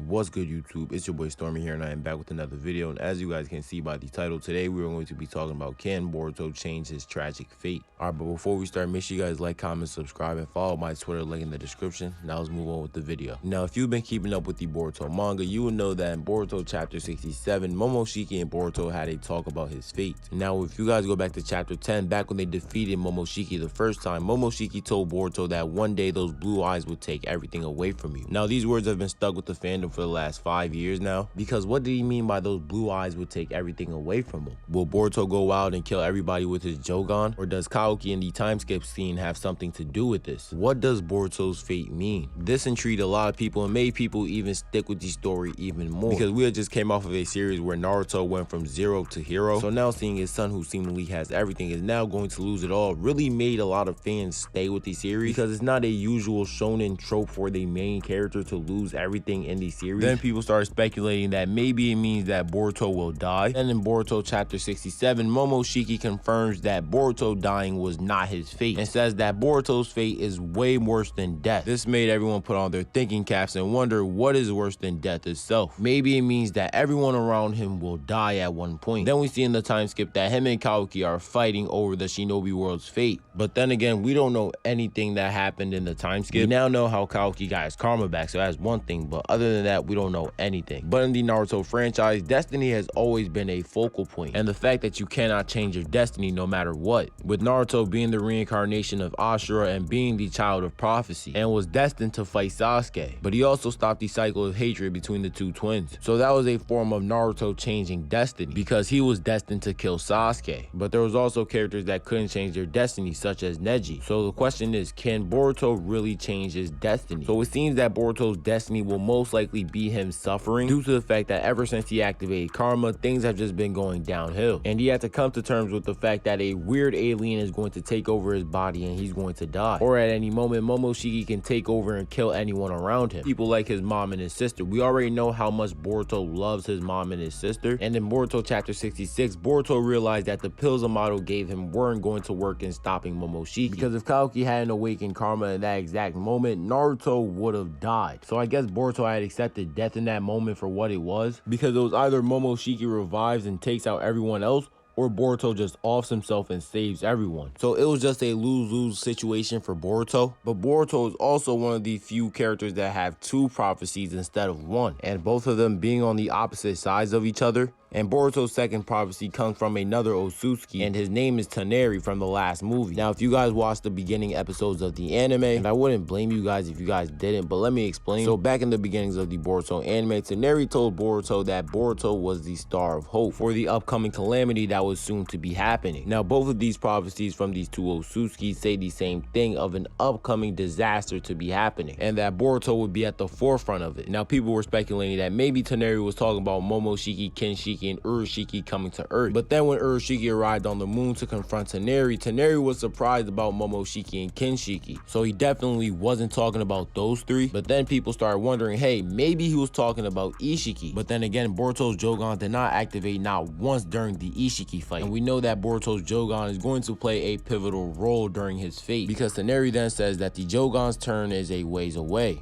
What's good, YouTube? It's your boy Stormy here, and I am back with another video. And as you guys can see by the title, today we are going to be talking about, can Boruto change his tragic fate? Alright, but before we start, make sure you guys like, comment, subscribe, and follow my Twitter link in the description. Now let's move on with the video. Now, if you've been keeping up with the Boruto manga, you will know that in Boruto chapter 67, Momoshiki and Boruto had a talk about his fate. Now, if you guys go back to chapter 10, back when they defeated Momoshiki the first time, Momoshiki told Boruto that one day those blue eyes would take everything away from you. Now, these words have been stuck with the fandom for the last 5 years now, because what did he mean by those blue eyes would take everything away from him? Will Boruto go wild and kill everybody with his Jogan, or does Kaoki in the time skip scene have something to do with this? What does Boruto's fate mean? This intrigued a lot of people and made people even stick with the story even more, because we had just came off of a series where Naruto went from zero to hero, so now seeing his son, who seemingly has everything, is now going to lose it all, really made a lot of fans stay with the series, because it's not a usual shonen trope for the main character to lose everything in the series. Then people started speculating that maybe it means that Boruto will die. And in Boruto chapter 67, Momoshiki confirms that Boruto dying was not his fate, and says that Boruto's fate is way worse than death. This made everyone put on their thinking caps and wonder, what is worse than death itself? Maybe it means that everyone around him will die at one point. Then we see in the time skip that him and Kaoki are fighting over the shinobi world's fate. But then again, we don't know anything that happened in the time skip. We now know how Kaoki got his karma back, so that's one thing, but other than that, we don't know anything. But in the Naruto franchise, destiny has always been a focal point, and the fact that you cannot change your destiny no matter what, with Naruto being the reincarnation of Ashura and being the child of prophecy, and was destined to fight Sasuke. But he also stopped the cycle of hatred between the two twins, so that was a form of Naruto changing destiny, because he was destined to kill Sasuke. But there was also characters that couldn't change their destiny, such as Neji. So the question is, can Boruto really change his destiny? So it seems that Boruto's destiny will most likely be him suffering, due to the fact that ever since he activated karma, things have just been going downhill, and he had to come to terms with the fact that a weird alien is going to take over his body and he's going to die, or at any moment Momoshiki can take over and kill anyone around him, people like his mom and his sister. We already know how much Boruto loves his mom and his sister, and in Boruto chapter 66, Boruto realized that the pills Amato gave him weren't going to work in stopping Momoshiki, because if Kaoki hadn't awakened karma in that exact moment, Naruto would have died. So I guess Boruto had accepted death in that moment for what it was, because it was either Momoshiki revives and takes out everyone else, or Boruto just offs himself and saves everyone. So it was just a lose-lose situation for Boruto. But Boruto is also one of the few characters that have two prophecies instead of one, and both of them being on the opposite sides of each other. And Boruto's second prophecy comes from another Otsutsuki, and his name is Toneri from the last movie. Now, if you guys watched the beginning episodes of the anime, and I wouldn't blame you guys if you guys didn't, but let me explain. So back in the beginnings of the Boruto anime, Toneri told Boruto that Boruto was the star of hope for the upcoming calamity that was soon to be happening. Now, both of these prophecies from these two Otsutsukis say the same thing, of an upcoming disaster to be happening, and that Boruto would be at the forefront of it. Now, people were speculating that maybe Toneri was talking about Momoshiki, Kinshiki, and Urashiki coming to Earth. But then when Urashiki arrived on the moon to confront Toneri, Toneri was surprised about Momoshiki and Kinshiki. So he definitely wasn't talking about those three. But then people started wondering, hey, maybe he was talking about Ishiki. But then again, Boruto's Jogan did not activate not once during the Ishiki fight. And we know that Boruto's Jogan is going to play a pivotal role during his fate, because Toneri then says that the Jogan's turn is a ways away.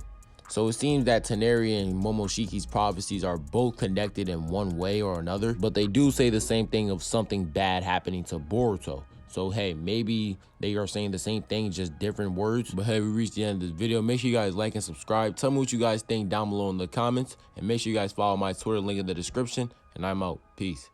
So it seems that Toneri and Momoshiki's prophecies are both connected in one way or another, but they do say the same thing of something bad happening to Boruto. So hey, maybe they are saying the same thing, just different words. But hey, we reached the end of this video. Make sure you guys like and subscribe. Tell me what you guys think down below in the comments, and make sure you guys follow my Twitter link in the description. And I'm out. Peace.